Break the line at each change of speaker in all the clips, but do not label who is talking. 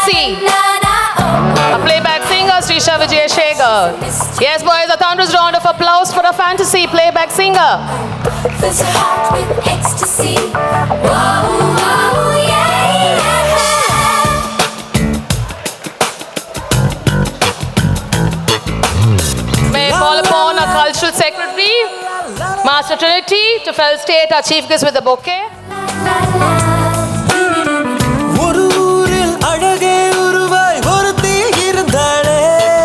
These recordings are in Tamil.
fantasy. A playback singer, Srisha Vijayashekhar. Yes, boys, a thunderous round of applause for a fantasy playback singer.
Fills your heart with ecstasy. Whoa, whoa, yeah, yeah.
May I call upon our cultural secretary, Master Trinity, to felicitate our chief guest with a bouquet.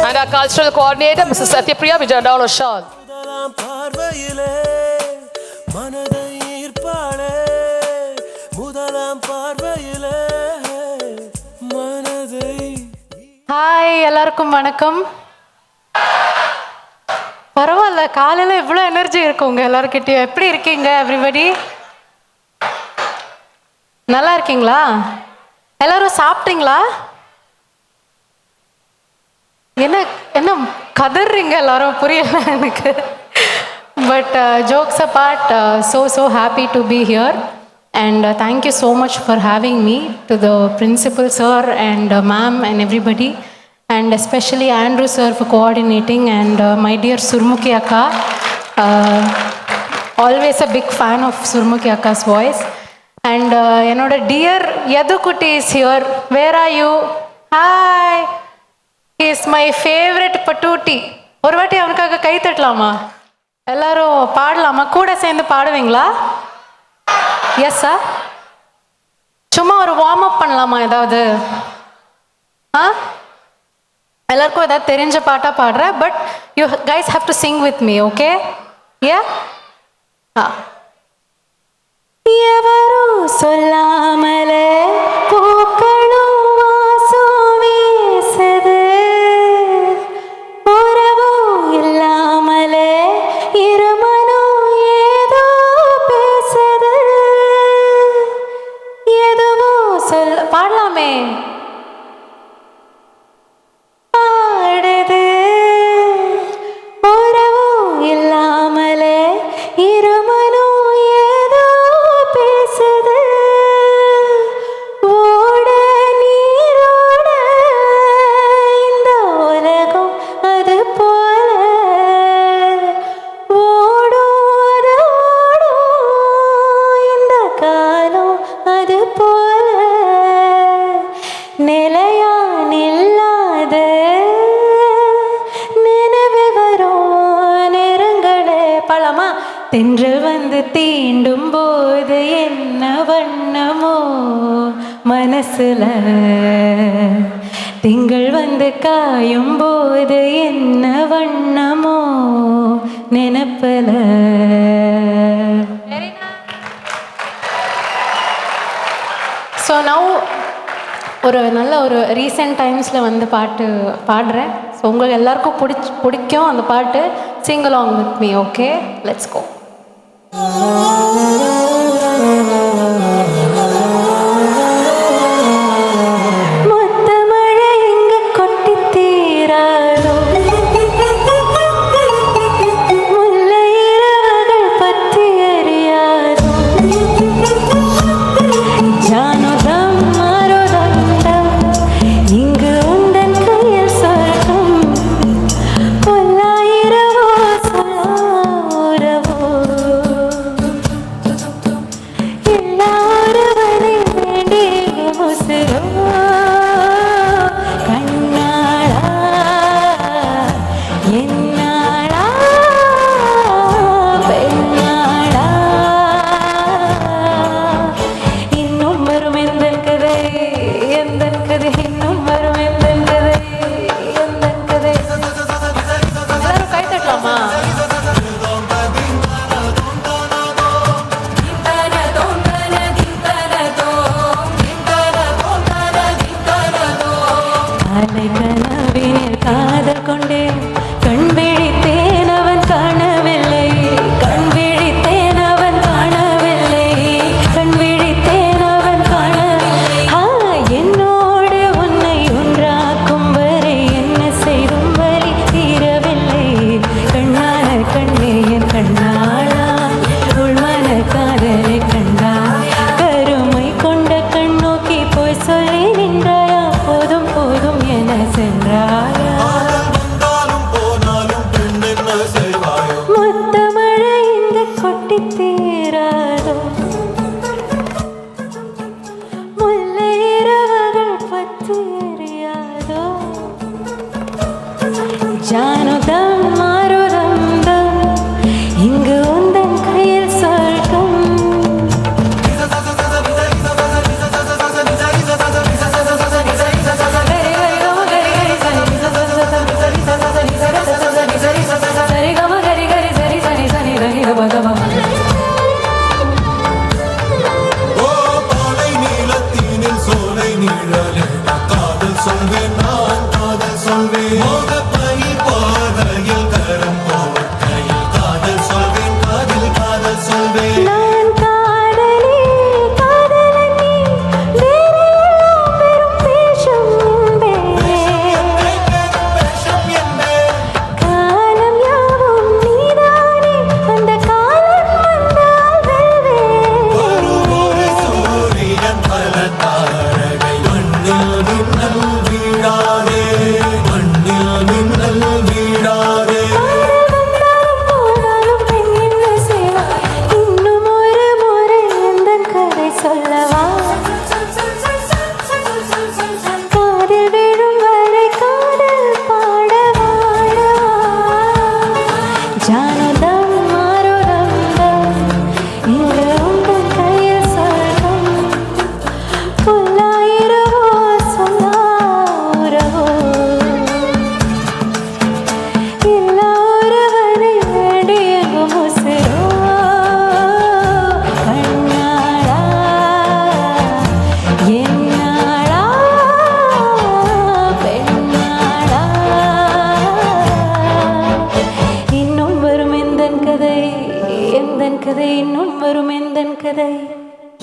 And our cultural coordinator, Mrs. Satyapriya Vijayadal Oshal.
Hi, எல்லாருக்கும் வணக்கம். பரவாயில்ல, காலையில் இவ்வளோ எனர்ஜி இருக்கு உங்கள் எல்லாருக்கிட்டையும். எப்படி இருக்கீங்க எவ்ரிபடி? நல்லா இருக்கீங்களா? எல்லாரும் சாப்பிட்டீங்களா? என்ன என்ன கதறீங்க எல்லாரும், புரியல எனக்கு. But jokes abort, so happy to be here. And thank you so much for having me, to the principal sir and ma'am and everybody, and especially Andrew sir for coordinating, and my dear Surmukhi Akka. Always a big fan of Surmukhi Akka's voice. And enoda dear Yadukutti is here. Where are you? Hi. He is my favorite patuti. ஒரு வாட்டி அவனுக்காக கை தட்டலாமா? எல்லாரும் பாடலாமா? கூட சேர்ந்து பாடுவீங்களா? Yes sir. சும்மா ஒரு வார்ம் அப் பண்ணலாமா ஏதாவது? எல்லாருக்கும் ஏதாவது தெரிஞ்ச பாட்டா பாடுறேன். But you guys have to sing with me, okay? Yeah. எவரோ சொல்லாமலே பூக்களும் வாசம் வீசுது, உறவோ இல்லாமலே இருமனோ ஏதோ பேசுது, எதுவோ சொல்ல பாடலாமே. பாடுது, உறவோ இல்லாமலே இருமனோ ஏதோ பேசுது, ஓட நீரோட இந்த உலகம் அது போல, ஓடோட ஓடும் இந்த காலம் அது போல, நிலையா நில்லாத நினைவு வரும் நேரங்களே. பழமா தென்றல் வந்து தீண்டும் போது என்ன வண்ணமோ மனசுல, திங்கள் வந்து காயும் போது என்ன வண்ணமோ நினைப்பல. ஸோ நவ் ஒரு நல்ல ஒரு ரீசெண்ட் டைம்ஸில் வந்து பாட்டு பாடுறேன். ஸோ உங்களுக்கு எல்லாருக்கும் பிடிக்கும் அந்த பாட்டு. Sing along with me, okay? Let's go. மொத்த மழை எங்க கொட்டி தீராதோ, முல்லை இரவுகள் பற்றி எரியாதோ, ஜானுதம் மருதண்டம் இங்கு உந்தன் கையில் சொர்க்கம், பொல்லாயிரவோ சொல்லாரவோ சொல்லவா காதில் விழும் வரை காதல் பாடவாடா ஜானுதம் மாறுதம் இது உங்கள் கையில் சொல்லும் புல்லாயிரவோ சொல்லாரவோ எல்லா ஒருவனை வேண்டியங்கும் உசிரோ கண்ணாடா என்னாடா பெண்ணாடா இன்னும் வரும் எந்தன் கதை எந்தன் கதை இன்னும் வரும் எந்தன் கதை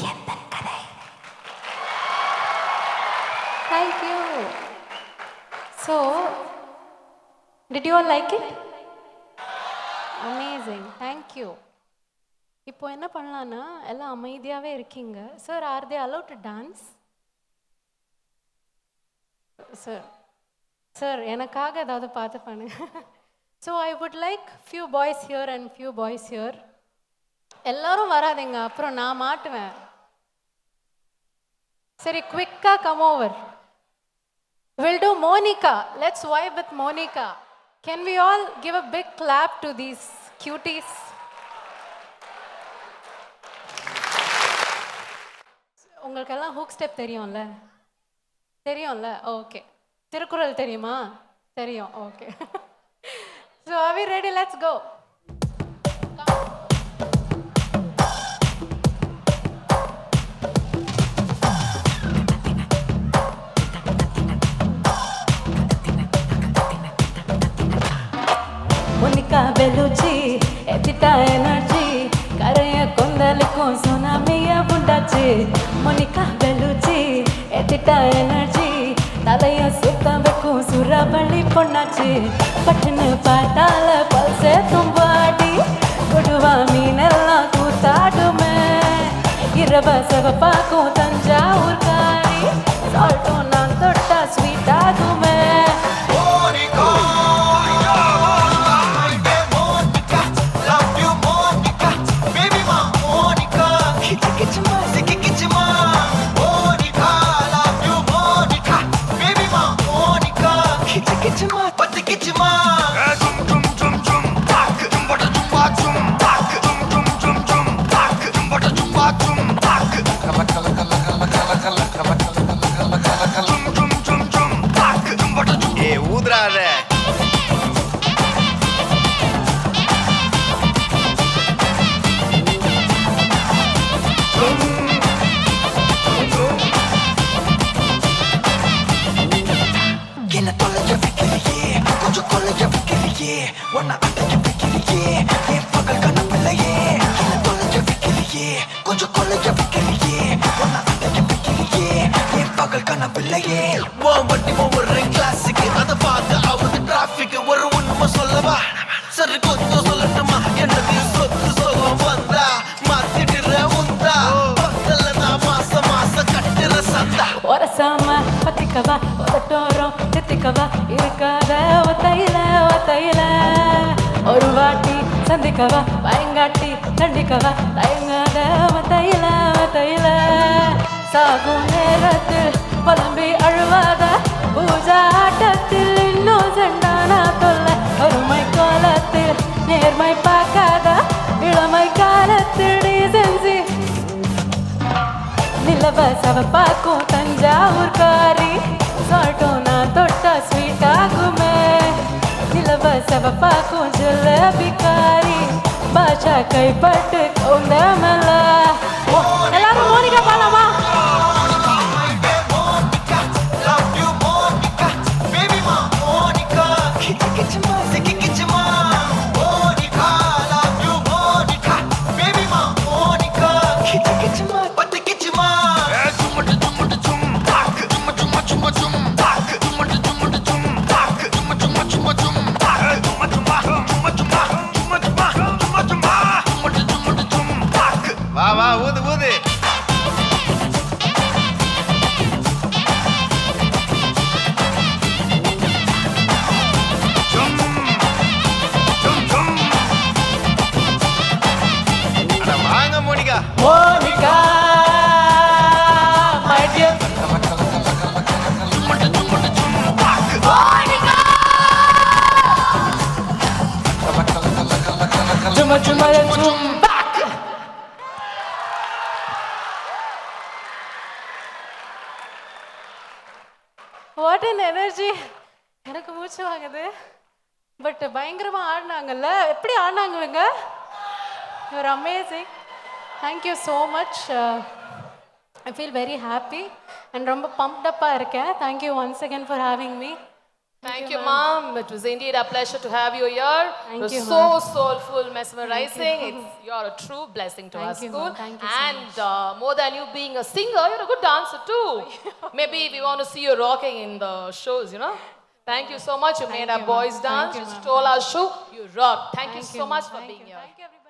எந்தன் கதை Thank you. So, did you all like it? Amazing. Thank you. இப்போ என்ன பண்ணலான்னா எல்லாம் அமைதியாகவே இருக்கீங்க sir are they allow to dance sir sir எனக்காக ஏதாவது பார்த்து பண்ணுங்க so I would like few boys here and few boys here எல்லாரும் வராதீங்க அப்புறம் நான் மாட்டுவேன் சரி குவிக்காக come over we'll do Monica. Let's vibe with Monica. Can we all give a big clap to these cuties? உங்களுக்கெல்லாம் ஹூக் ஸ்டெப் தெரியும்ல தெரியும்ல ஓகே திருக்குறள் தெரியுமா தெரியும் okay so are we ready? Let's go. Monica Bellucci, Etita Energy, கரைய கொந்தளிக்கும் சுனாமிய உண்டாச்சு Monica Bellucci, Etita Energy, தலைய சுத்த வைக்கும் சுரவழி பொண்ணாச்சு பட்டுன்னு பாட்டால பல்சே தும்பாடி கொடுவா மீனெல்லாம் கூத்தாடுமே இரவ செவப்பாக்கும் தஞ்சாவூர் காரி சால்ட்டும் நான் தொட்டா ஸ்வீட் ஆகுமே பத்திக்கவா ஒட்டோரம் தித்திக்கவா இருக்காத ஒத்தையில ஒத்தையில ஒரு வாட்டி சந்திக்கவா பயங்காட்டி தண்டிக்கவா தயங்காத ஒத்தையில ஒத்தையில சாகும் நேரத்தில் புலம்பி அழுவாத பூஜா ஆட்டத்தில் இன்னும் செண்டானா தொல்ல ஒருமை கோலத்தில் நேர்மை பார்க்காத இளமை காலத்தில் டீசன்சி நிலவ சவப்பாக்கும் தஞ்சாவூர் காரி சால்ட்டும் நான் தொட்டா ஸ்வீட் ஆகுமே நிலவ சவப்பாக்கும் ஜிலேபி காரி பாஷா கைப்பட்டு கவுண்டமல்ல எல்லாரும் மோனிகா பாடலாமா வாட் அன் எனர்ஜி. எனக்கு மூச்சு வாங்குது. பட் பயங்கரமாக ஆடினாங்கல்ல, எப்படி ஆடினாங்க இவங்க? You are amazing. Thank you so much. I feel very happy and ரொம்ப பம்ப்டப்பாக இருக்கேன். Thank you once again for having me.
Thank you, Mom. It was indeed a pleasure to have you here.
Thank
You're
you,
so
Ma'am.
soulful, mesmerizing. You're a true blessing to our
Thank you,
school.
Ma'am. Thank you so
And more than you being a singer, you're a good dancer too. Maybe we want to see you rocking in the shows, you know. Thank you so much. You made our
you, Ma'am.
boys dance.
Thank you,
You
Ma'am.
stole our show. You rocked. Thank you so
Ma'am.
much for
Thank
being
you.
here.
Thank you, everybody.